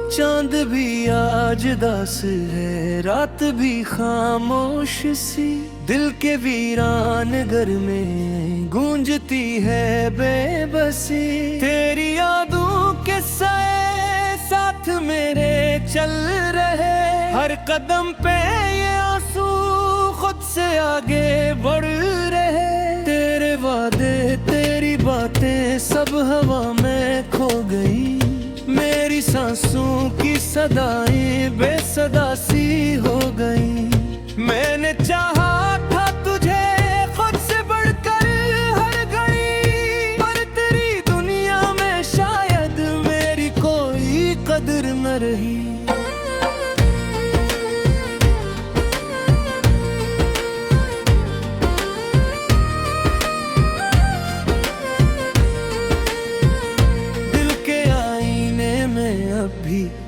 चांद भी आज दास है, रात भी खामोश सी, दिल के वीरान घर में गूंजती है बेबसी। तेरी यादों के साए साथ मेरे चल रहे, हर कदम पे ये आंसू खुद से आगे बढ़ रहे। तेरे वादे तेरी बातें सब हवा में खो गई, मेरी सांसों की सदाएं बेसदा सी हो गई। मैंने चाहा था तुझे खुद से बढ़कर हर घड़ी, पर तेरी दुनिया में शायद मेरी कोई कदर न रही।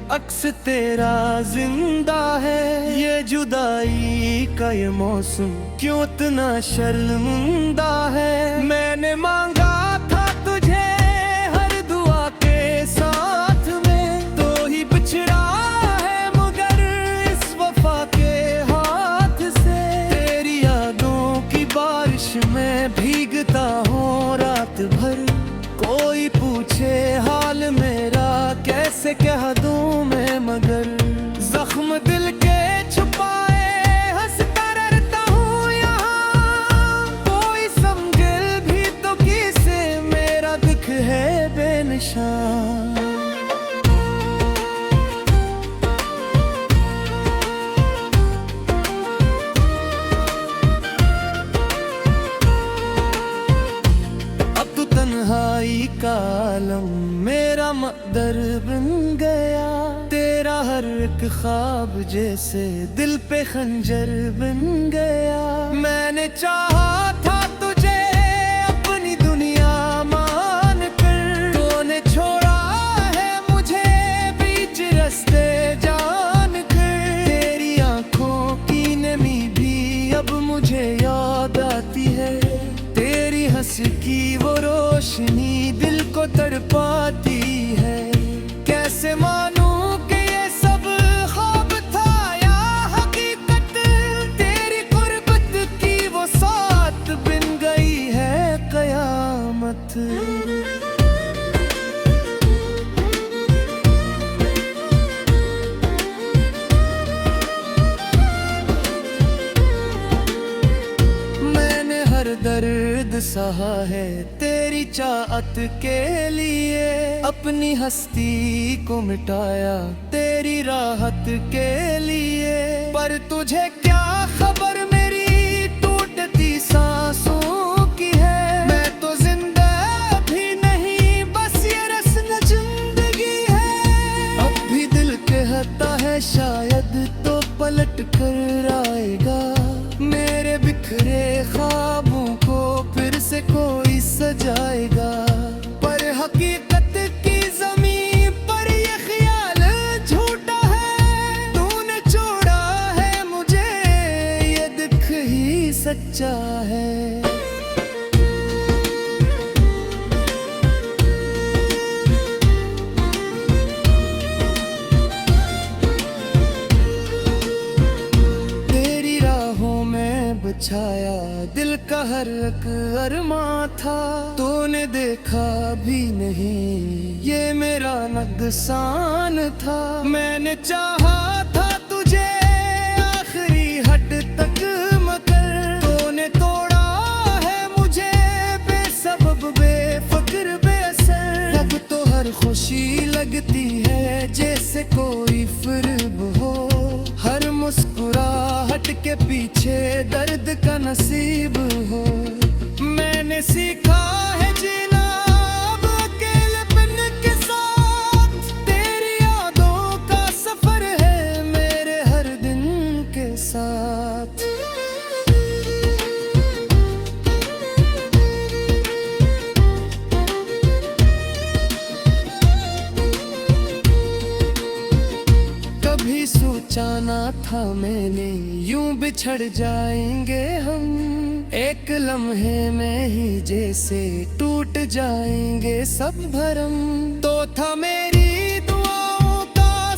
अक्स तेरा जिंदा है, ये जुदाई का ये मौसम क्यों इतना शर्मिंदा है। मैंने मांगा था तुझे हर दुआ के साथ में, तो ही बिछड़ा है मगर इस वफा के हाथ से। तेरी यादों की बारिश में भीगता हूँ रात भर, कोई पूछे हाल मेरा कैसे कह दूं मैं, मगर जख्म दिल के छुपाए हंसता रहता हूँ यहाँ। कोई समझे भी तो किसे मेरा दुख है बेनिशान। तन्हाई का आलम मेरा मकदर बन गया, तेरा हर एक ख्वाब जैसे दिल पे खंजर बन गया। मैंने चाहा था तुझे अपनी दुनिया मान कर, तूने छोड़ा है मुझे बीच रास्ते जान कर। तेरी आंखों की नमी भी अब मुझे याद आती है, तेरी हंस की वो रोशनी दिल को तड़पाती है। कैसे मानूं कि ये सब ख्वाब था या हकीकत, तेरी गुर्बत की वो साथ बिन गई है कयामत। दर्द सहा है तेरी चाहत के लिए, अपनी हस्ती को मिटाया तेरी राहत के लिए। पर तुझे क्या खबर मेरी टूटती सांसों की है, मैं तो जिंदा भी नहीं बस ये रस्म जिंदगी है। अब भी दिल कहता है शायद तो पलट कर आएगा, मेरे बिखरे ख्वाबों को फिर से कोई सजाएगा। पर हकीकत की ज़मीन पर ये ख्याल झूठा है, तूने छोड़ा है मुझे ये दुख ही सच्चा है। छाया दिल का हर एक अरमां था, तूने देखा भी नहीं ये मेरा नुकसान था। मैंने चाहा था तुझे आखिरी हद तक मगर, तूने तोड़ा है मुझे बेसबब बेफिक्र बेअसर। अब तो हर खुशी लगती है जैसे कोई फिर हो, हर मुस्कुराहट के पीछे दर्द का नसीब हो। मैंने सीखा है जीना अब अकेलेपन के साथ, तेरी यादों का सफर है मेरे हर दिन के साथ। कभी सोचा ना था मैंने यूं बिछड़ जाएंगे हम, एक लम्हे में ही जैसे टूट जाएंगे सब भरम। तो था मेरी दुआओं का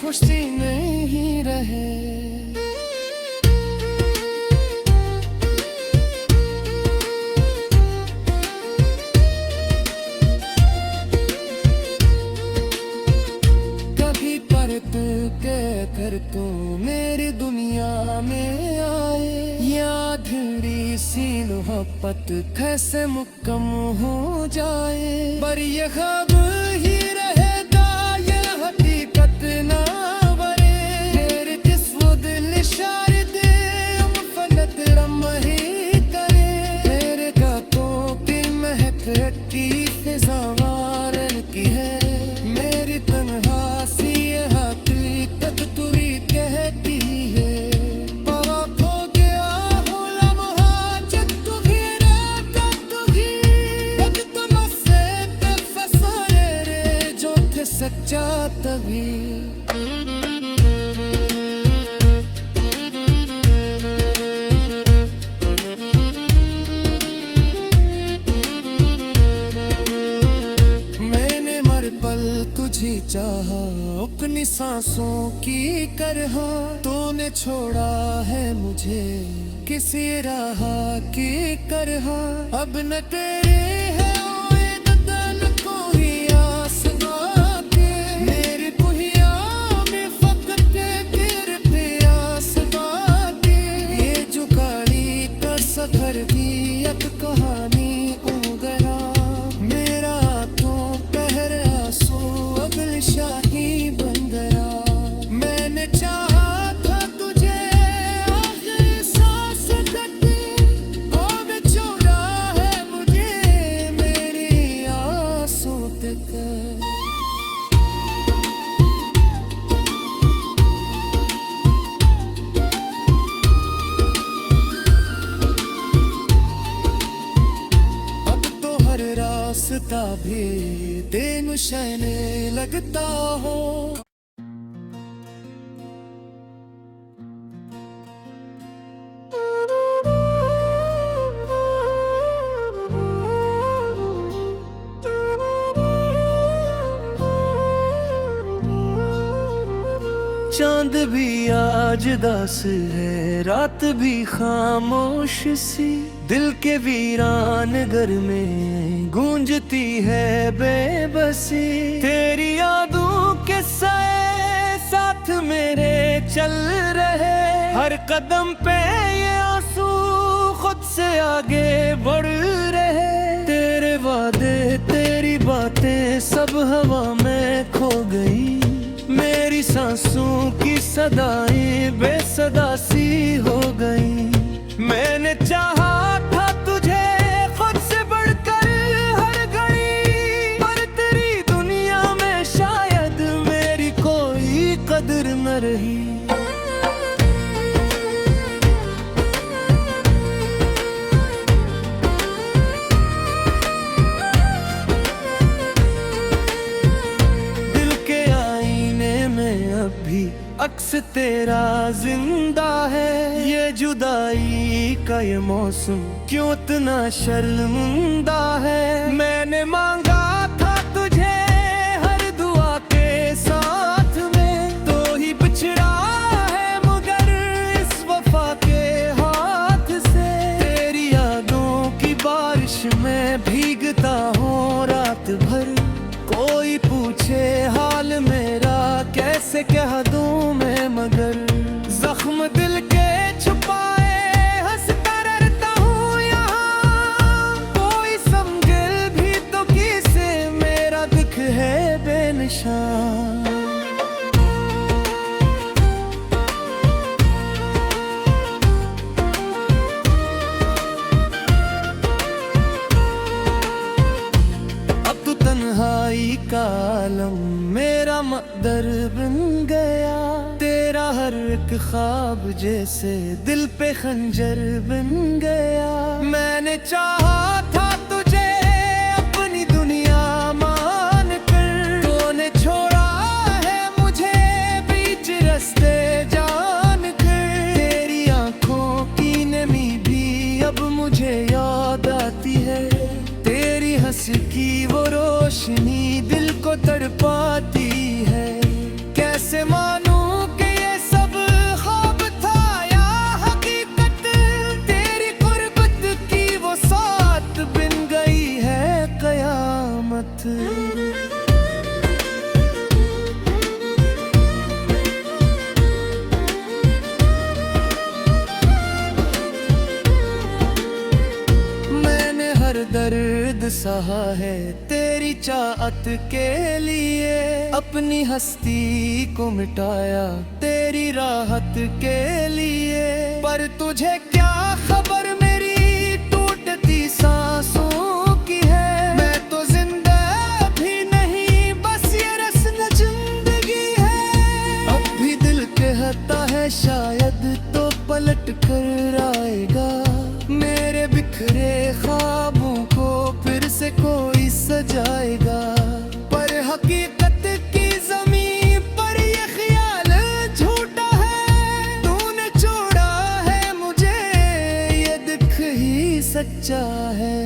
खुशी नहीं रहे। कभी परत के कर तू मेरी दुनिया में आए, याद सी मोहब्बत कैसे मुक्कम हो जाए। पर ये ख्वाब ही रहेगा, ये हकीकत ना बने। तेरे जिस्म दिल इशारे दे, हम फलक रमही करे। तेरे गातों की महक की फिज़ावारन की है। मेरी तन्हा सी ये हकीकत तू ही कहती है। सच्चा तभी मैंने मर पल तुझे चाहा, अपनी सांसों की तरह। तूने छोड़ा है मुझे किसी राह की तरह। अब न तेरे है सफर की एक कहानी उगरा। मेरा आंखों पहर आंसू अगल शाही बन गया। मैंने चाहा था तुझे आखिरी सांस तक, अब छोड़ा है मुझे मेरी आंसू तक। रास्ता भी तेन शहने लगता हो। चांद भी आज दास है, रात भी खामोश सी। दिल के वीरान घर में गूंजती है बेबसी। तेरी यादों के साए साथ मेरे चल रहे। हर कदम पे ये आंसू खुद से आगे बढ़ रहे। तेरे वादे तेरी बातें सब हवा में खो गई। मेरी सांसों की सदाएं बेसदा सी हो गई। मैंने चाहा था तुझे खुद से बढ़कर हर घड़ी, पर तेरी दुनिया में शायद मेरी कोई कदर न रही। भी अक्स तेरा जिंदा है। ये जुदाई का ये मौसम क्यों इतना शर्मिंदा है। मैंने मांगा था तुझे हर दुआ के साथ में, तो ही बिछड़ा है मगर इस वफा के हाथ से। तेरी यादों की बारिश में भीगता हूँ रात भर। कोई पूछे हाल मेरा कैसे कह दूं मैं, मगर जख्म दिल के छुपाए हंसता रहता हूँ यहाँ। कोई समझे भी तो किसे मेरा दुख है बेनिशान। तन्हाई का आलम मेरा मकदर बन गया। तेरा हर एक ख्वाब जैसे दिल पे खंजर बन गया। मैंने चाहा था तुझे अपनी दुनिया मान कर, तूने छोड़ा है मुझे बीच रास्ते जान कर। तेरी आंखों की नमी भी अब मुझे याद आती है। तेरी हंसी की वो रोशनी दिल को तड़पाती है। कैसे मान सहा है तेरी चाहत के लिए, अपनी हस्ती को मिटाया तेरी राहत के लिए। पर तुझे क्या खबर मेरी टूटती सांसों की है, मैं तो जिंदा भी नहीं बस ये रस्म जिंदगी है। अब भी दिल कहता है शायद तो पलट कर आएगा, मेरे बिखरे ख्वाबों को फिर से कोई सजाएगा। पर हकीकत की ज़मीन पर ये ख्याल झूठा है, तूने छोड़ा है मुझे ये दिख ही सच्चा है।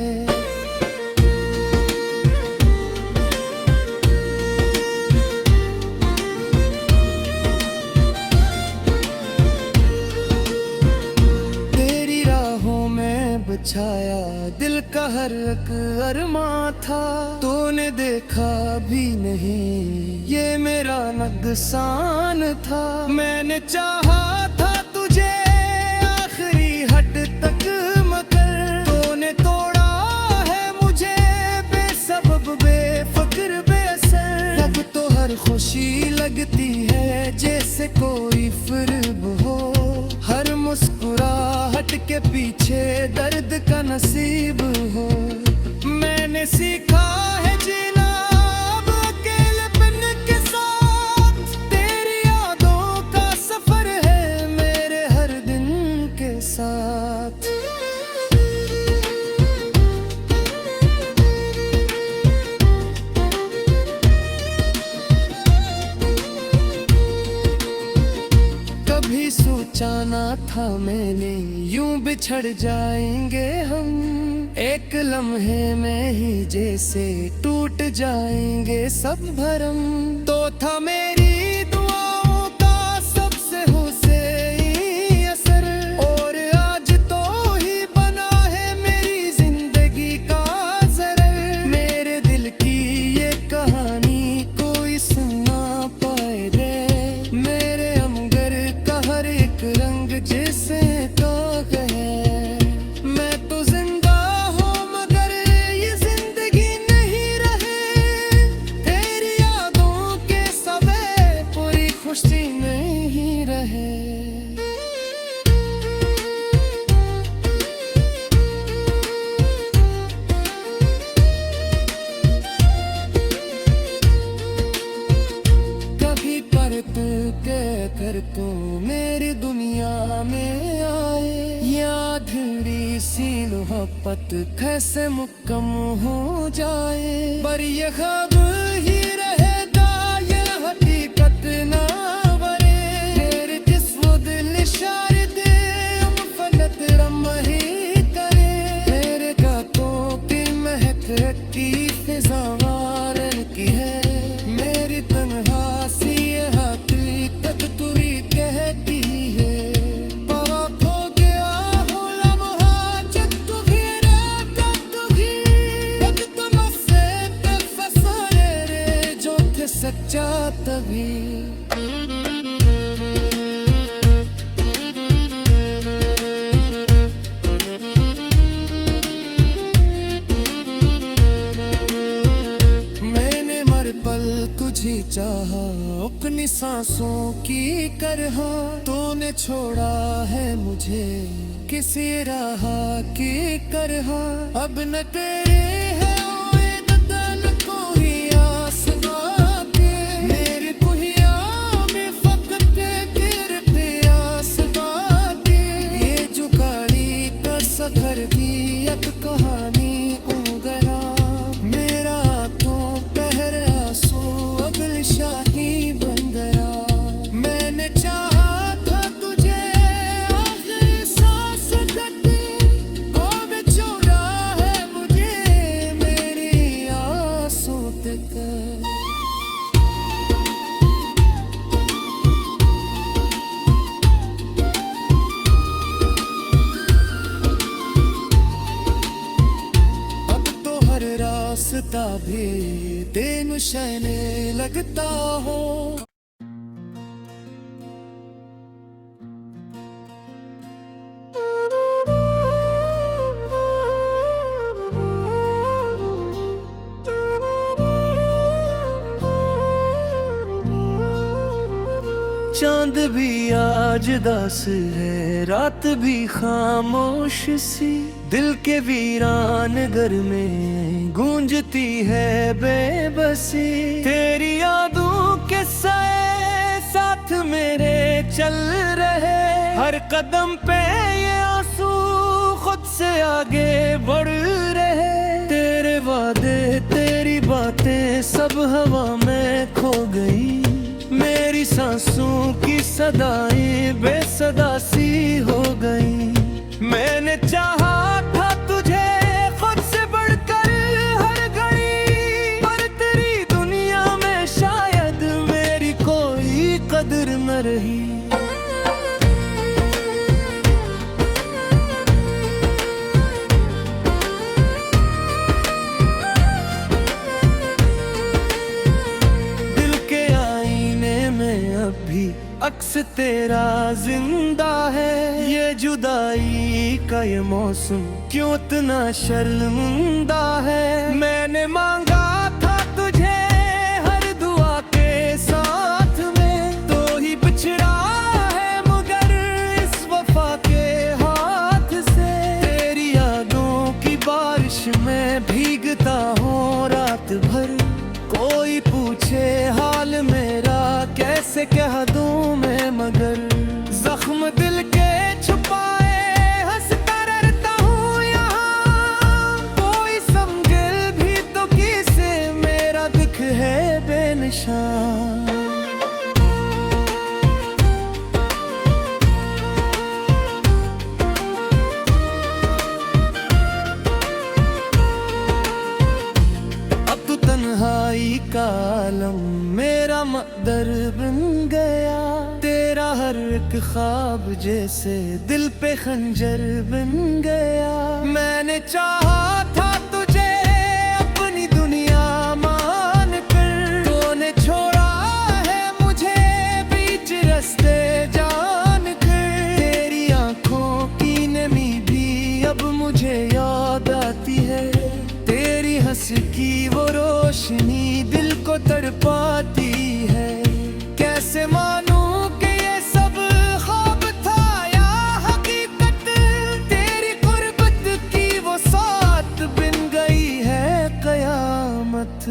छाया दिल का हर एक अरमां था, तूने देखा भी नहीं ये मेरा नुकसान था। मैंने चाहा था तुझे आखिरी हद तक मगर तूने तोड़ा है मुझे बेसबब बेफिक्र बेअसर। अब तो हर खुशी लगती है जैसे कोई फिर्ब हो, हर मुस्कुराहट के पीछे दर्द का नसीब हो। मैंने सीखा है जीना अब अकेलेपन के साथ, तेरी यादों का सफर है मेरे हर दिन के साथ। कभी सोचा ना था मैंने यूं बिछड़ जाएंगे हम, एक लम्हे में ही जैसे टूट जाएंगे सब भरम। तो था मेरी दुआओं का सबसे हुसैनी असर, और आज तो ही बना है मेरी जिंदगी का ज़रर। मेरे दिल की ये कहानी कोई सुना पाए रे, मेरे अमगर का हर एक रंग जैसे काग है। मैं तो जिंदा हूँ मगर ये जिंदगी नहीं रहे, तेरी यादों के सवे पूरी खुशी नहीं रहे। कभी परत के कर तू मेरी दुनिया में आए, याद री सी मोहब्बत कैसे मुक्कम हो जाए। पर ये ख्वाब ही रहेगा ये हकीकत ना बने, तेरे जिस्म दिल इशारे दे हम फलत रम ही करे। तेरे गातों की महक की फिजा वारन की है, मेरी तन्हा सी ये हकीकत तू ही कहती है। सच्चा तभी मैंने मर पल तुझे चाहा अपनी सांसों की करहा, तूने छोड़ा है मुझे किसी राह की करहा। अब न तेरे है घर की एक कहानी उगरा, मेरा तो पहर आंसू अगल शाही बन गया। मैंने चाहा था तुझे आखिरी सांस तक, वो बेचोरा है मुझे मेरी आंसू तक। रास्ता भी दिन शहने लगता हो। चांद भी आज दास है, रात भी खामोश सी, दिल के वीरान घर में गूंजती है बेबसी। तेरी यादों के साए साथ मेरे चल रहे, हर कदम पे ये आंसू खुद से आगे बढ़ रहे। तेरे वादे तेरी बातें सब हवा में खो गई, मेरी सांसों की सदाएं बेसदा सी हो गई। मैंने चाहा था तुझे खुद से बढ़कर हर घड़ी, पर तेरी दुनिया में शायद मेरी कोई कदर न रही। भी अक्स तेरा जिंदा है, ये जुदाई का ये मौसम क्यों इतना शर्मिंदा है। मैंने मांगा था तुझे हर दुआ के साथ में, तो ही बिछड़ा है मगर इस वफा के हाथ से। तेरी यादों की बारिश में भीगता हूँ रात भर, कोई पूछे हाल मेरा कैसे कह दूं मैं, मगर जख्म दिल के छुपाए हंसता रहता हूँ यहाँ। कोई समझे भी तो किसे मेरा दुख है बेनिशान। तन्हाई का आलम मेरा मकदर बन गया, तेरा हर एक ख्वाब जैसे दिल पे खंजर बन गया। मैंने चाहा था तुझे अपनी दुनिया मान कर, तूने छोड़ा है मुझे बीच रास्ते जान कर। तेरी आंखों की नमी भी अब मुझे याद आती है, तेरी हंस की वो रोशनी दिल को तड़पाती है। कैसे मानूं कि ये सब ख्वाब था या हकीकत, तेरी गुर्बत की वो साथ बिन गई है कयामत।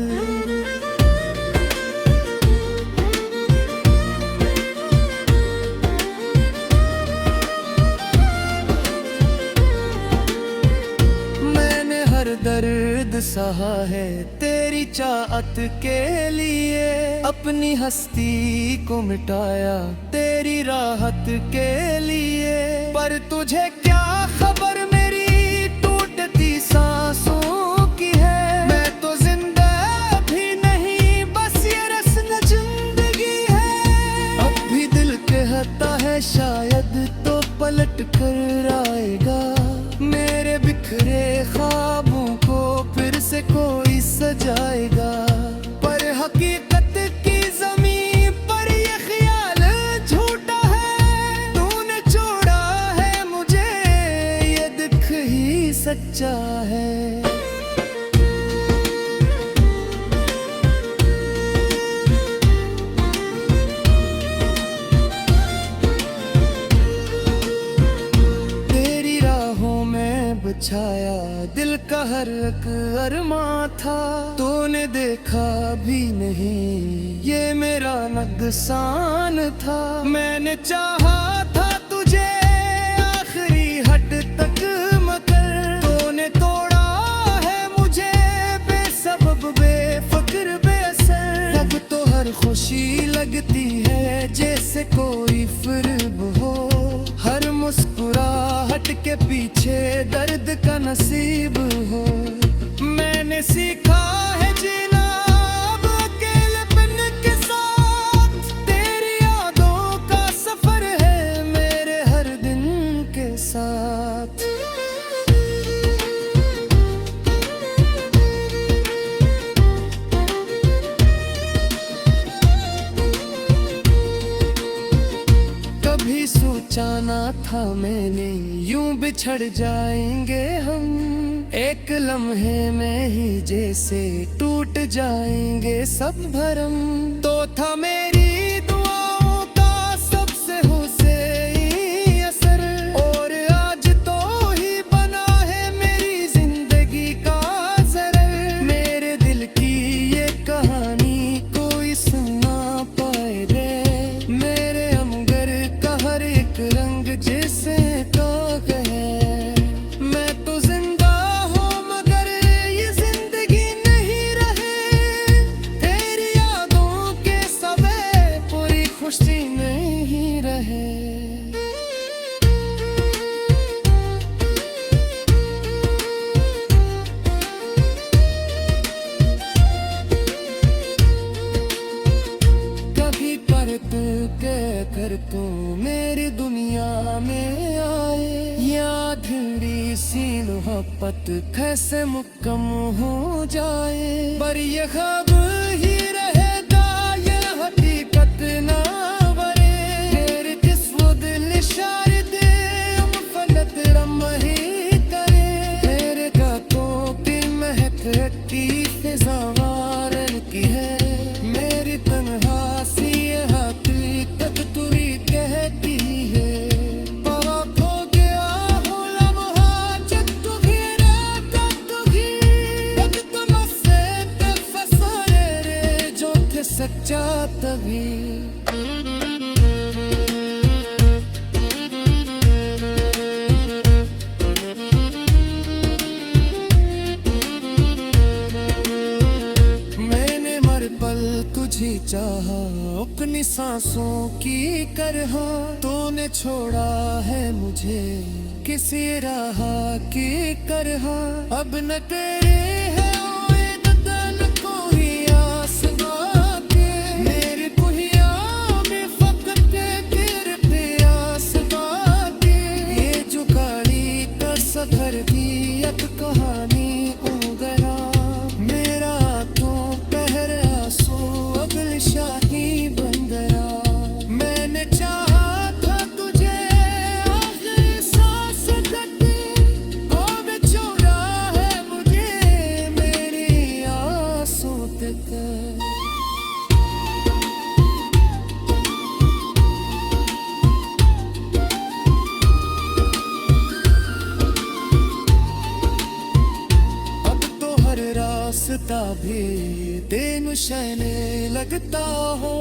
दर्द सहा है तेरी चाहत के लिए, अपनी हस्ती को मिटाया तेरी राहत के लिए। पर तुझे क्या खबर मेरी टूटती सांसों की है, मैं तो जिंदा भी नहीं बस ये रस्म जिंदगी है। अब भी दिल कहता है शायद तो पलट कर आएगा, मेरे बिखरे ख्वाबों को फिर से कोई सजाएगा। पर हकीकत की ज़मीन पर ये ख्याल झूठा है, तूने छोड़ा है मुझे ये दुख ही सच्चा है। छाया दिल का हर एक अरमा था, तूने देखा भी नहीं ये मेरा नुकसान था। मैंने चाहा था तुझे आखिरी हद तक मगर, तूने तोड़ा है मुझे बेसबब बेफिक्र बेअसर। अब तो हर खुशी लगती है जैसे कोई फिल्म हो, हर मुस्कुराहट के पीछे दर्द का नसीब हो। मैंने सीखा है जीना अब अकेलेपन के साथ, तेरी यादों का सफर है मेरे हर दिन के साथ। कभी सोचा ना था मैंने यूं बिछड़ जाएंगे हम, एक लम्हे में ही जैसे टूट जाएंगे सब भरम। तो था मेरी दुआओं का नहीं रहे। कभी परत के कर तू मेरी दुनिया में आए, या भिड़ी सी मोहब्बत कैसे मुक्कम हो जाए। पर ये ख्वाब ही रहेगा, ये हकीकत ना बने। तेरे जिस्म दिल इशारे दे, हम फलक रम ही करे। तेरे गातों की महक की फिजा वारन की है। मेरी तन्हा सी ये हकीकत तू ही कहती है। पावा खो गया हो लम्हा जब तू भी रहता तू ही। जब तुम से ते फसाए रे जो थे सच्चा तभी। मैंने मर पल तुझे चाहा अपनी सांसों की करह। तूने छोड़ा है मुझे किसी राह की करह। अब न तेरे है ओए बदन कोई आस बाके। मेरी कुहिया में फकत तेरे प्यास बाके। ये जुगाड़ी का सफर भी एक कहानी हो गया। मेरा तो पहर आंसू अगल शाही बन गया। मैंने चाहा था तुझे आखिरी सांस तक, अब छोड़ा है मुझे मेरी आंसू तक। अब तो हर रास्ता भी तेन शहने लगता हो।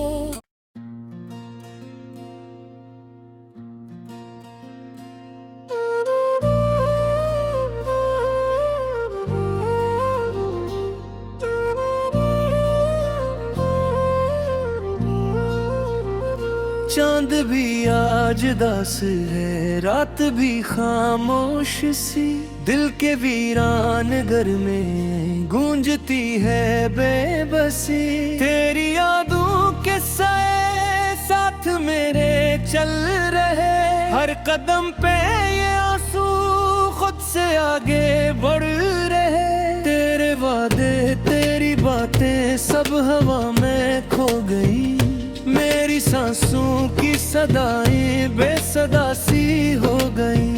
चांद भी आज दास है, रात भी खामोश सी। दिल के वीरान घर में गूंजती है बेबसी। तेरी यादों के साए साथ मेरे चल रहे। हर कदम पे ये आंसू खुद से आगे बढ़ रहे। तेरे वादे तेरी बातें सब हवा में खो गई। मेरी सांसों की सदाएं बेसदा सी हो गई।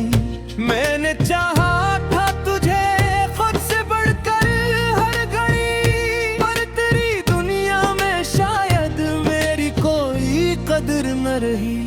मैंने चाहा था तुझे खुद से बढ़कर हर घड़ी। पर तेरी दुनिया में शायद मेरी कोई कदर न रही।